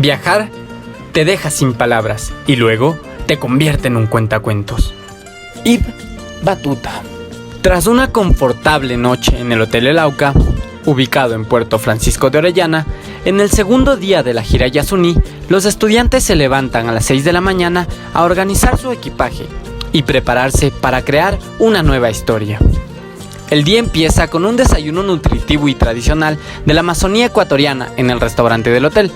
Viajar te deja sin palabras y luego te convierte en un cuentacuentos. Ibn Battuta. Tras una confortable noche en el Hotel El Auca, ubicado en Puerto Francisco de Orellana, en el segundo día de la gira Yasuní, los estudiantes se levantan a las 6 de la mañana a organizar su equipaje y prepararse para crear una nueva historia. El día empieza con un desayuno nutritivo y tradicional de la Amazonía ecuatoriana en el restaurante del hotel.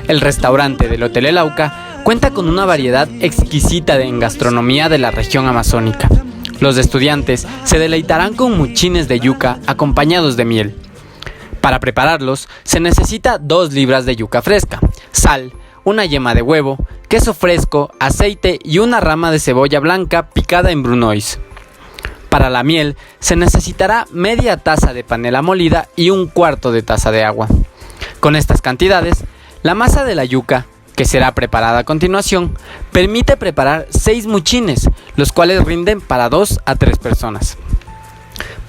El restaurante del Hotel El Auca cuenta con una variedad exquisita en gastronomía de la región amazónica. Los estudiantes se deleitarán con muchines de yuca acompañados de miel. Para prepararlos se necesita 2 libras de yuca fresca, sal, una yema de huevo, queso fresco, aceite y una rama de cebolla blanca picada en brunoise. Para la miel se necesitará media taza de panela molida y 1/4 de taza de agua. Con estas cantidades, la masa de la yuca, que será preparada a continuación, permite preparar 6 muchines, los cuales rinden para 2 a 3 personas.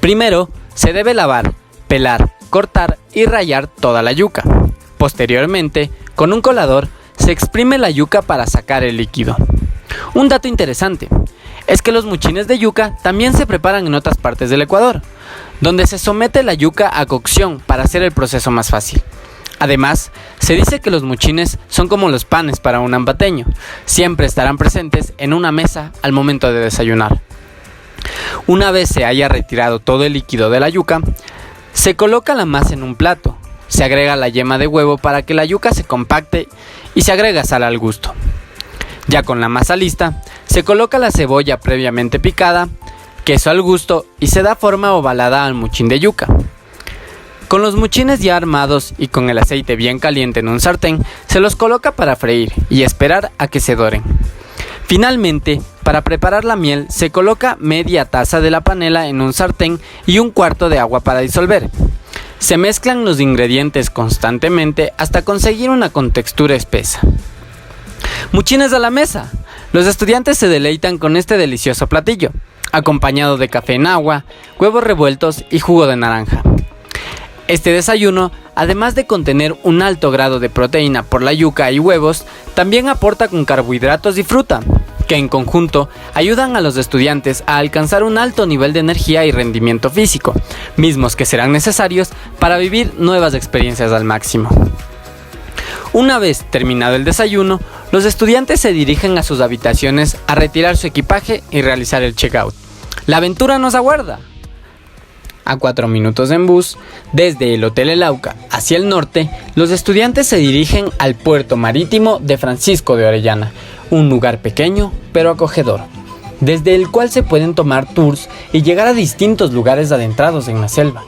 Primero, se debe lavar, pelar, cortar y rallar toda la yuca. Posteriormente, con un colador, se exprime la yuca para sacar el líquido. Un dato interesante es que los muchines de yuca también se preparan en otras partes del Ecuador, donde se somete la yuca a cocción para hacer el proceso más fácil. Además, se dice que los muchines son como los panes para un ambateño, siempre estarán presentes en una mesa al momento de desayunar. Una vez se haya retirado todo el líquido de la yuca, se coloca la masa en un plato, se agrega la yema de huevo para que la yuca se compacte y se agrega sal al gusto. Ya con la masa lista, se coloca la cebolla previamente picada, queso al gusto y se da forma ovalada al muchín de yuca. Con los muchines ya armados y con el aceite bien caliente en un sartén, se los coloca para freír y esperar a que se doren. Finalmente, para preparar la miel, se coloca media taza de la panela en un sartén y 1/4 de agua para disolver. Se mezclan los ingredientes constantemente hasta conseguir una contextura espesa. Muchines a la mesa. Los estudiantes se deleitan con este delicioso platillo, acompañado de café en agua, huevos revueltos y jugo de naranja. Este desayuno, además de contener un alto grado de proteína por la yuca y huevos, también aporta con carbohidratos y fruta, que en conjunto ayudan a los estudiantes a alcanzar un alto nivel de energía y rendimiento físico, mismos que serán necesarios para vivir nuevas experiencias al máximo. Una vez terminado el desayuno, los estudiantes se dirigen a sus habitaciones a retirar su equipaje y realizar el check-out. La aventura nos aguarda. A 4 minutos en bus, desde el Hotel El Auca hacia el norte, los estudiantes se dirigen al puerto marítimo de Francisco de Orellana, un lugar pequeño pero acogedor, desde el cual se pueden tomar tours y llegar a distintos lugares adentrados en la selva.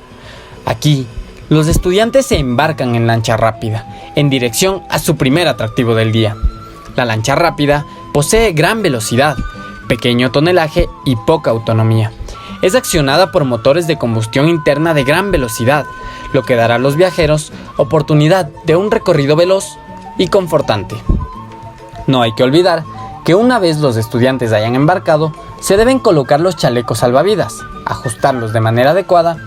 Aquí, los estudiantes se embarcan en lancha rápida, en dirección a su primer atractivo del día. La lancha rápida posee gran velocidad, pequeño tonelaje y poca autonomía. Es accionada por motores de combustión interna de gran velocidad, lo que dará a los viajeros oportunidad de un recorrido veloz y confortante. No hay que olvidar que una vez los estudiantes hayan embarcado, se deben colocar los chalecos salvavidas, ajustarlos de manera adecuada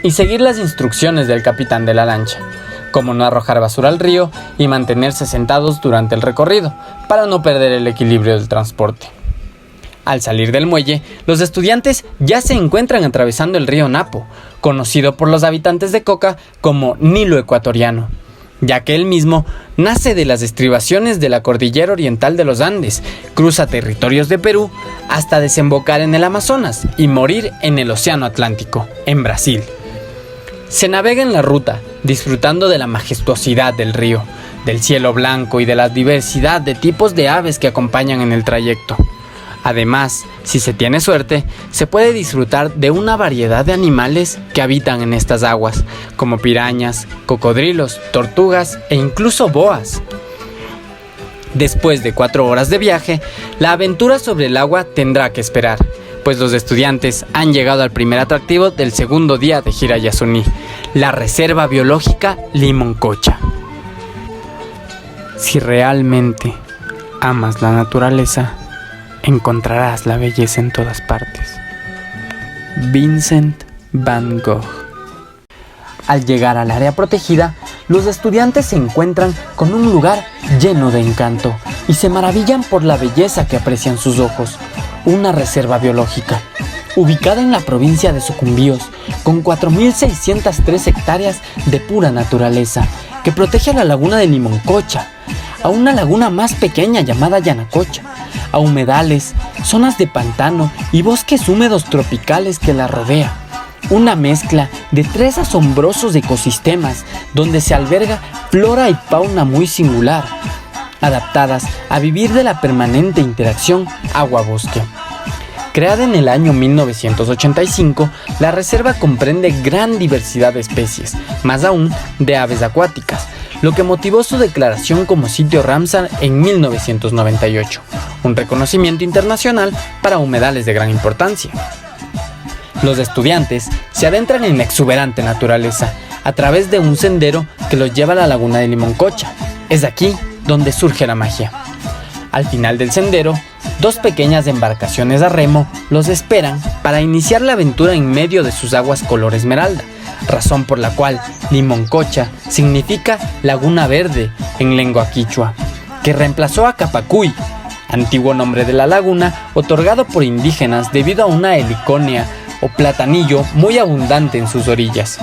y seguir las instrucciones del capitán de la lancha, como no arrojar basura al río y mantenerse sentados durante el recorrido, para no perder el equilibrio del transporte. Al salir del muelle, los estudiantes ya se encuentran atravesando el río Napo, conocido por los habitantes de Coca como Nilo ecuatoriano, ya que el mismo nace de las estribaciones de la cordillera oriental de los Andes, cruza territorios de Perú hasta desembocar en el Amazonas y morir en el Océano Atlántico, en Brasil. Se navega en la ruta, disfrutando de la majestuosidad del río, del cielo blanco y de la diversidad de tipos de aves que acompañan en el trayecto. Además, si se tiene suerte, se puede disfrutar de una variedad de animales que habitan en estas aguas, como pirañas, cocodrilos, tortugas e incluso boas. Después de 4 horas de viaje, la aventura sobre el agua tendrá que esperar, pues los estudiantes han llegado al primer atractivo del segundo día de gira Yasuní, la Reserva Biológica Limoncocha. Si realmente amas la naturaleza, encontrarás la belleza en todas partes. Vincent van Gogh. Al llegar al área protegida, los estudiantes se encuentran con un lugar lleno de encanto y se maravillan por la belleza que aprecian sus ojos. Una reserva biológica, ubicada en la provincia de Sucumbíos, con 4.603 hectáreas de pura naturaleza, que protege a la laguna de Limoncocha, a una laguna más pequeña llamada Yanacocha, a humedales, zonas de pantano y bosques húmedos tropicales que la rodea. Una mezcla de 3 asombrosos ecosistemas donde se alberga flora y fauna muy singular, adaptadas a vivir de la permanente interacción agua-bosque. Creada en el año 1985, la reserva comprende gran diversidad de especies, más aún de aves acuáticas, lo que motivó su declaración como sitio Ramsar en 1998, un reconocimiento internacional para humedales de gran importancia. Los estudiantes se adentran en la exuberante naturaleza a través de un sendero que los lleva a la laguna de Limoncocha. Es aquí donde surge la magia. Al final del sendero, 2 pequeñas embarcaciones a remo los esperan para iniciar la aventura en medio de sus aguas color esmeralda, razón por la cual Limoncocha significa laguna verde en lengua quichua, que reemplazó a Capacuy, antiguo nombre de la laguna otorgado por indígenas debido a una heliconia o platanillo muy abundante en sus orillas.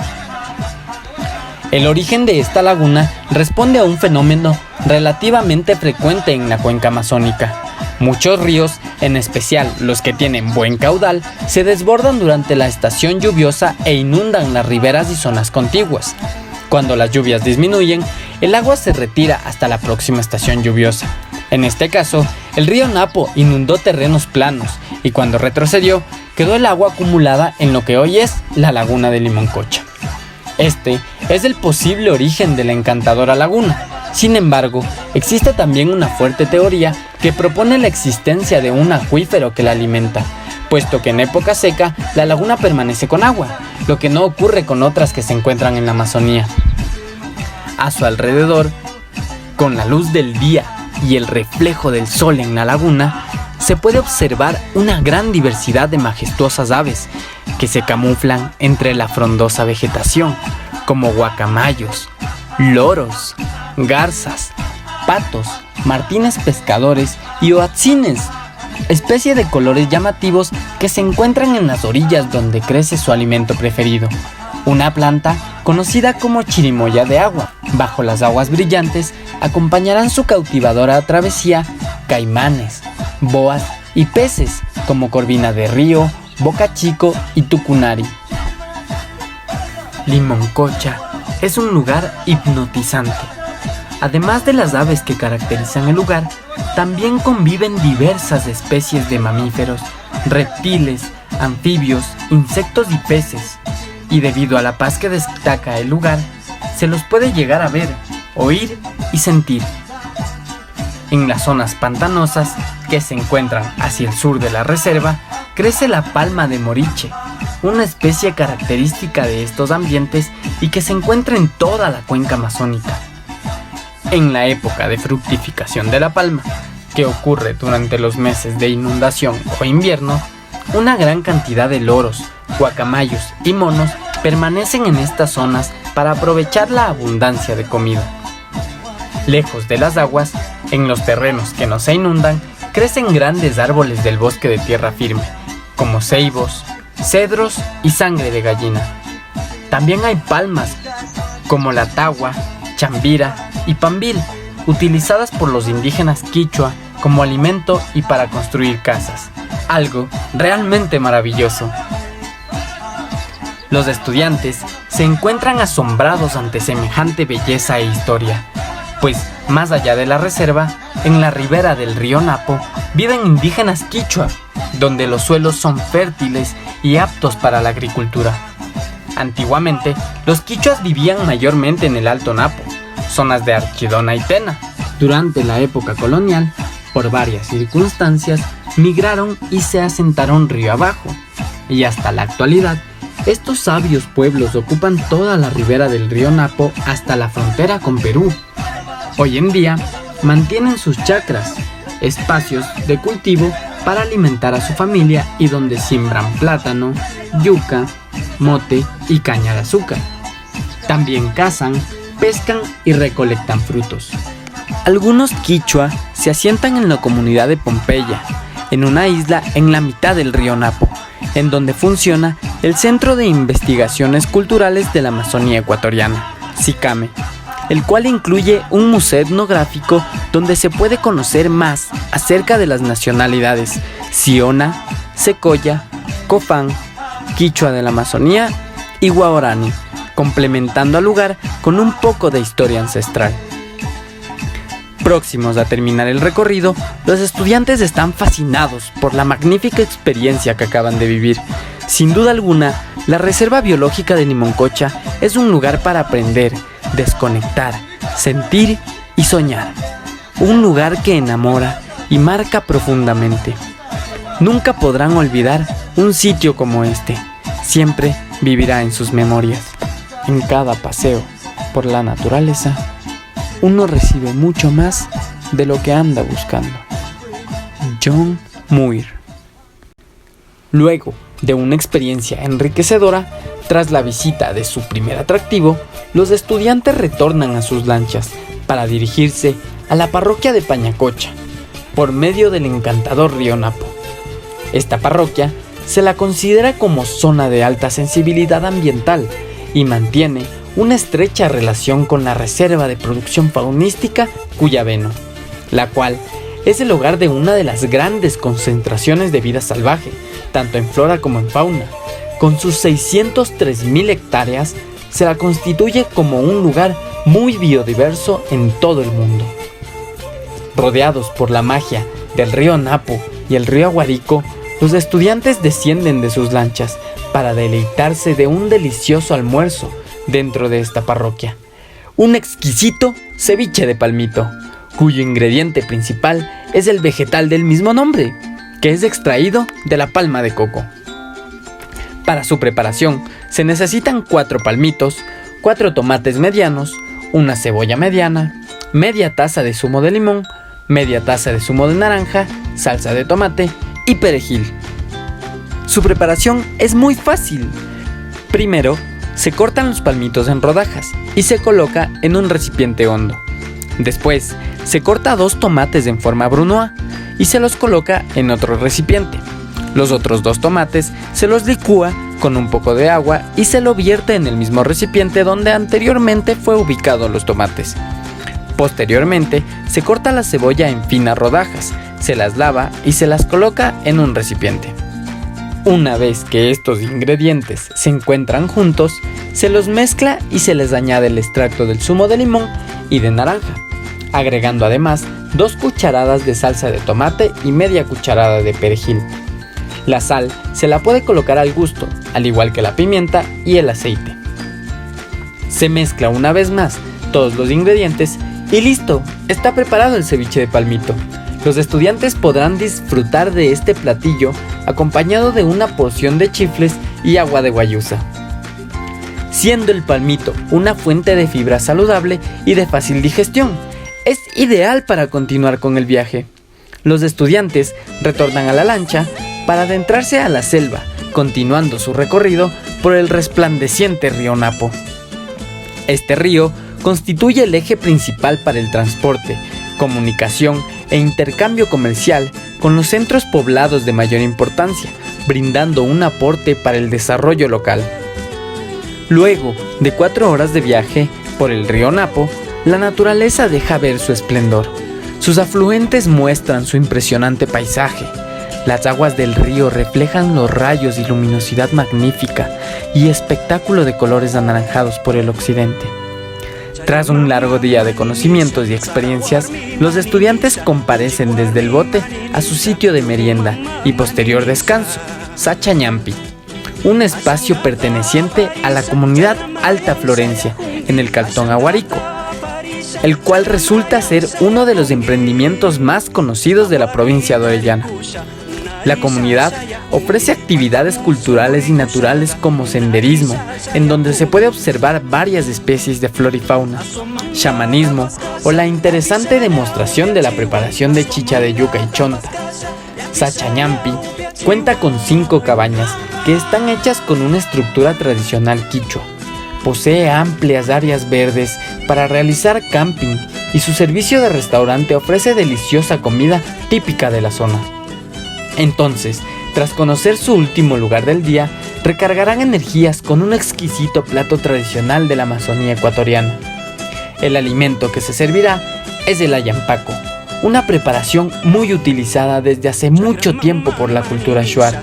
El origen de esta laguna responde a un fenómeno relativamente frecuente en la cuenca amazónica. Muchos ríos, en especial los que tienen buen caudal, se desbordan durante la estación lluviosa e inundan las riberas y zonas contiguas. Cuando las lluvias disminuyen, el agua se retira hasta la próxima estación lluviosa. En este caso, el río Napo inundó terrenos planos y cuando retrocedió, quedó el agua acumulada en lo que hoy es la laguna de Limoncocha. Este es el posible origen de la encantadora laguna. Sin embargo, existe también una fuerte teoría que propone la existencia de un acuífero que la alimenta, puesto que en época seca la laguna permanece con agua, lo que no ocurre con otras que se encuentran en la Amazonía. A su alrededor, con la luz del día y el reflejo del sol en la laguna, se puede observar una gran diversidad de majestuosas aves que se camuflan entre la frondosa vegetación, como guacamayos, loros, garzas, patos, martines pescadores y oatzines, especie de colores llamativos que se encuentran en las orillas donde crece su alimento preferido, una planta conocida como chirimoya de agua. Bajo las aguas brillantes acompañarán su cautivadora travesía caimanes, boas y peces como corvina de río, boca chico y tucunari. Limoncocha es un lugar hipnotizante. Además de las aves que caracterizan el lugar, también conviven diversas especies de mamíferos, reptiles, anfibios, insectos y peces. Y debido a la paz que destaca el lugar, se los puede llegar a ver, oír y sentir. En las zonas pantanosas que se encuentran hacia el sur de la reserva, crece la palma de Moriche, una especie característica de estos ambientes y que se encuentra en toda la cuenca amazónica. En la época de fructificación de la palma, que ocurre durante los meses de inundación o invierno, una gran cantidad de loros, guacamayos y monos permanecen en estas zonas para aprovechar la abundancia de comida. Lejos de las aguas, en los terrenos que no se inundan, crecen grandes árboles del bosque de tierra firme, como ceibos, cedros y sangre de gallina. También hay palmas, como la tagua, chambira y pambil, utilizadas por los indígenas quichua como alimento y para construir casas. Algo realmente maravilloso. Los estudiantes se encuentran asombrados ante semejante belleza e historia, pues más allá de la reserva, en la ribera del río Napo, viven indígenas quichua, donde los suelos son fértiles y aptos para la agricultura. Antiguamente, los quichuas vivían mayormente en el Alto Napo, zonas de Archidona y Tena. Durante la época colonial, por varias circunstancias, migraron y se asentaron río abajo, y hasta la actualidad, estos sabios pueblos ocupan toda la ribera del río Napo hasta la frontera con Perú. Hoy en día, mantienen sus chacras, espacios de cultivo para alimentar a su familia y donde siembran plátano, yuca, mote y caña de azúcar. También cazan, pescan y recolectan frutos. Algunos quichua se asientan en la comunidad de Pompeya, en una isla en la mitad del río Napo, en donde funciona el Centro de Investigaciones Culturales de la Amazonía Ecuatoriana, CICAME, el cual incluye un museo etnográfico donde se puede conocer más acerca de las nacionalidades Siona, Secoya, Cofán, Quichua de la Amazonía y Guaorani, complementando al lugar con un poco de historia ancestral. Próximos a terminar el recorrido, los estudiantes están fascinados por la magnífica experiencia que acaban de vivir. Sin duda alguna, la Reserva Biológica de Limoncocha es un lugar para aprender, desconectar, sentir y soñar. Un lugar que enamora y marca profundamente. Nunca podrán olvidar un sitio como este. Siempre vivirá en sus memorias. En cada paseo por la naturaleza, uno recibe mucho más de lo que anda buscando. John Muir. Luego de una experiencia enriquecedora, tras la visita de su primer atractivo, los estudiantes retornan a sus lanchas para dirigirse a la parroquia de Pañacocha, por medio del encantador río Napo. Esta parroquia se la considera como zona de alta sensibilidad ambiental y mantiene una estrecha relación con la Reserva de Producción Faunística Cuyabeno, la cual es el hogar de una de las grandes concentraciones de vida salvaje, tanto en flora como en fauna. Con sus 603.000 hectáreas, se la constituye como un lugar muy biodiverso en todo el mundo. Rodeados por la magia del río Napo y el río Aguarico, los estudiantes descienden de sus lanchas para deleitarse de un delicioso almuerzo dentro de esta parroquia. Un exquisito ceviche de palmito, cuyo ingrediente principal es el vegetal del mismo nombre, que es extraído de la palma de coco. Para su preparación se necesitan 4 palmitos, 4 tomates medianos, una cebolla mediana, media taza de zumo de limón, media taza de zumo de naranja, salsa de tomate y perejil. Su preparación es muy fácil. Primero, se cortan los palmitos en rodajas y se coloca en un recipiente hondo. Después, se corta 2 tomates en forma brunoise y se los coloca en otro recipiente. Los otros 2 tomates se los licúa con un poco de agua y se lo vierte en el mismo recipiente donde anteriormente fue ubicado los tomates. Posteriormente, se corta la cebolla en finas rodajas, se las lava y se las coloca en un recipiente. Una vez que estos ingredientes se encuentran juntos, se los mezcla y se les añade el extracto del zumo de limón y de naranja, agregando además 2 cucharadas de salsa de tomate y media cucharada de perejil. La sal se la puede colocar al gusto, al igual que la pimienta y el aceite. Se mezcla una vez más todos los ingredientes y listo, está preparado el ceviche de palmito. Los estudiantes podrán disfrutar de este platillo acompañado de una porción de chifles y agua de guayusa. Siendo el palmito una fuente de fibra saludable y de fácil digestión, es ideal para continuar con el viaje. Los estudiantes retornan a la lancha para adentrarse a la selva, continuando su recorrido por el resplandeciente río Napo. Este río constituye el eje principal para el transporte, comunicación e intercambio comercial con los centros poblados de mayor importancia, brindando un aporte para el desarrollo local. Luego de 4 horas de viaje por el río Napo, la naturaleza deja ver su esplendor. Sus afluentes muestran su impresionante paisaje. Las aguas del río reflejan los rayos y luminosidad magnífica y espectáculo de colores anaranjados por el occidente. Tras un largo día de conocimientos y experiencias, los estudiantes comparecen desde el bote a su sitio de merienda y posterior descanso, Sachañampi, un espacio perteneciente a la comunidad Alta Florencia, en el cantón Aguarico, el cual resulta ser uno de los emprendimientos más conocidos de la provincia de Orellana. La comunidad ofrece actividades culturales y naturales como senderismo, en donde se puede observar varias especies de flora y fauna, chamanismo o la interesante demostración de la preparación de chicha de yuca y chonta. Sachañampi cuenta con 5 cabañas que están hechas con una estructura tradicional quichua. Posee amplias áreas verdes para realizar camping y su servicio de restaurante ofrece deliciosa comida típica de la zona. Entonces, tras conocer su último lugar del día, recargarán energías con un exquisito plato tradicional de la Amazonía ecuatoriana. El alimento que se servirá es el ayampaco, una preparación muy utilizada desde hace mucho tiempo por la cultura shuar,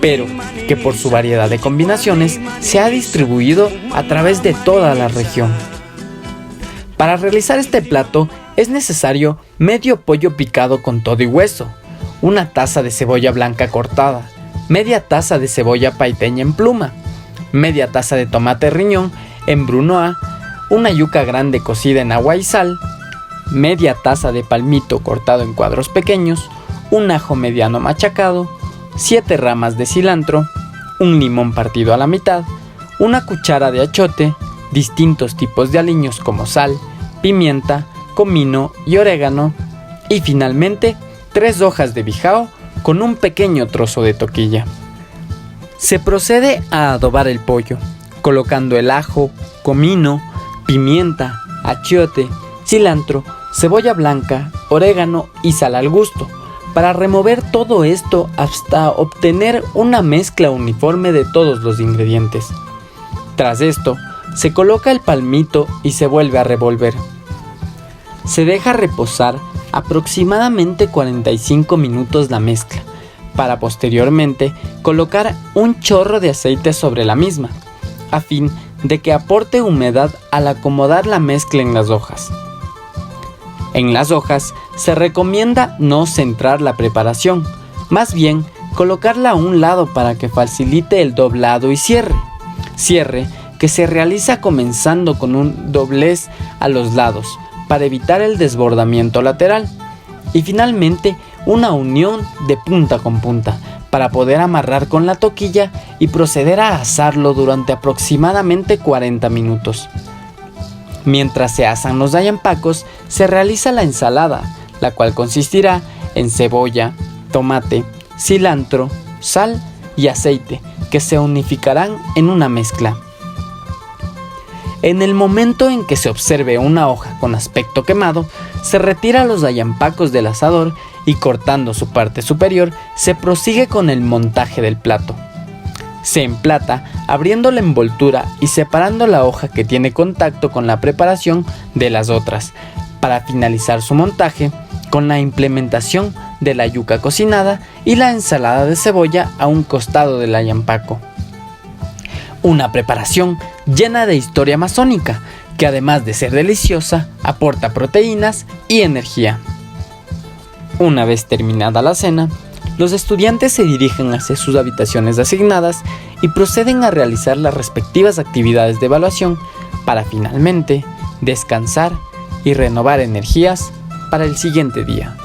pero que por su variedad de combinaciones se ha distribuido a través de toda la región. Para realizar este plato es necesario medio pollo picado con todo y hueso, una taza de cebolla blanca cortada, media taza de cebolla paiteña en pluma, media taza de tomate riñón en brunoise, una yuca grande cocida en agua y sal, media taza de palmito cortado en cuadros pequeños, un ajo mediano machacado, 7 ramas de cilantro, un limón partido a la mitad, una cuchara de achiote, distintos tipos de aliños como sal, pimienta, comino y orégano, y finalmente 3 hojas de bijao con un pequeño trozo de toquilla. Se procede a adobar el pollo, colocando el ajo, comino, pimienta, achiote, cilantro, cebolla blanca, orégano y sal al gusto, para remover todo esto hasta obtener una mezcla uniforme de todos los ingredientes. Tras esto, se coloca el palmito y se vuelve a revolver. Se deja reposar aproximadamente 45 minutos la mezcla, para posteriormente colocar un chorro de aceite sobre la misma, a fin de que aporte humedad al acomodar la mezcla en las hojas. En las hojas se recomienda no centrar la preparación, más bien colocarla a un lado para que facilite el doblado y cierre que se realiza comenzando con un doblez a los lados para evitar el desbordamiento lateral, y finalmente una unión de punta con punta para poder amarrar con la toquilla y proceder a asarlo durante aproximadamente 40 minutos. Mientras se asan los ayampacos, se realiza la ensalada, la cual consistirá en cebolla, tomate, cilantro, sal y aceite, que se unificarán en una mezcla. En el momento en que se observe una hoja con aspecto quemado, se retira los ayampacos del asador y cortando su parte superior, se prosigue con el montaje del plato. Se emplata abriendo la envoltura y separando la hoja que tiene contacto con la preparación de las otras, para finalizar su montaje con la implementación de la yuca cocinada y la ensalada de cebolla a un costado del ayampaco. Una preparación llena de historia amazónica, que además de ser deliciosa, aporta proteínas y energía. Una vez terminada la cena, los estudiantes se dirigen hacia sus habitaciones asignadas y proceden a realizar las respectivas actividades de evaluación para finalmente descansar y renovar energías para el siguiente día.